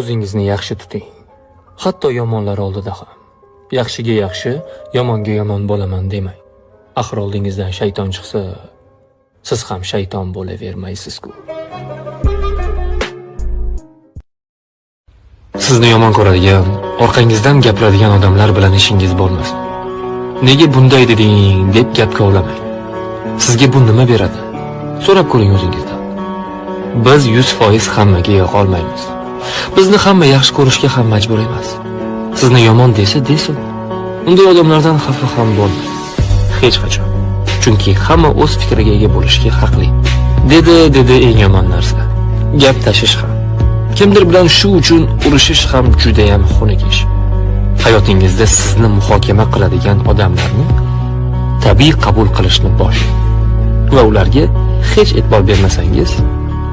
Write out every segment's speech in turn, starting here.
O'zingizni yaxshi tuting. Hatto yomonlar oldida ham. Yaxshiga yaxshi, yomonga yomon bo'laman demang. Axir oldingizdan shayton chiqsa, siz ham shayton bo'lavermaysiz-ku. Sizni yomon ko'radigan, orqangizdan gapiradigan odamlar bilan ishingiz bo'lmasin. Nega bunday deding deb gap kovlamang. Sizga bu nima beradi? So'rab ko'ring o'zingizdan. Biz 100% hammaga yoqa olmaymiz. Bizni hamma yaxshi ko'rishga ham majbur emas. Sizni yomon desin. Unday odamlardan xafa ham bo'lmang. Hech qachon. Chunki hamma o'z fikriga ega bo'lishga haqli. Dedi eng yomon narsa. Gap tashish ham. Kimdir bilan shu uchun urushish ham juda ham xunuk ish. Hayotingizda sizni muhokama qiladigan odamlarni tabiiy qabul qilishni boshlang. Va ularga hech e'tibor bermasangiz,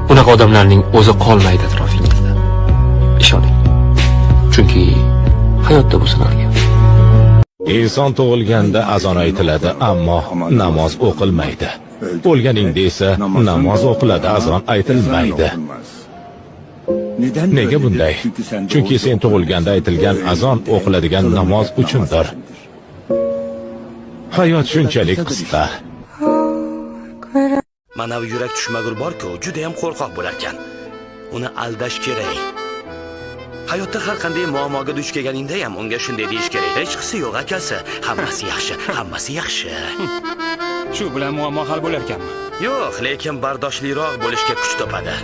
bunaqa odamlarning o'zi qolmaydi atrofingizda. Ishoning. Chunki hayotda bu sinalgan. Inson tug'ilganda azon aytiladi, ammo namoz o'qilmaydi. O'lganingda esa namoz o'qiladi, azon aytilmaydi. Nega bunday? Chunki sen tug'ilganda aytilgan azon o'qiladigan namoz uchundir. Hayot shunchalik qisqa. Mana bu yurak tushmagur bor-ku, juda ham qo'rqoq bo'lar ekan. Uni aldash kerak. Hayotda har qanday muammoga duch kelganingda ham unga shunday deyish kerak. Hech qisi yo'q akasi, hammasi yaxshi, hammasi yaxshi. Shu bilan muammo hal bo'lar ekanmi? Yo'q, lekin bardoshliroq bo'lishga kuch topadi.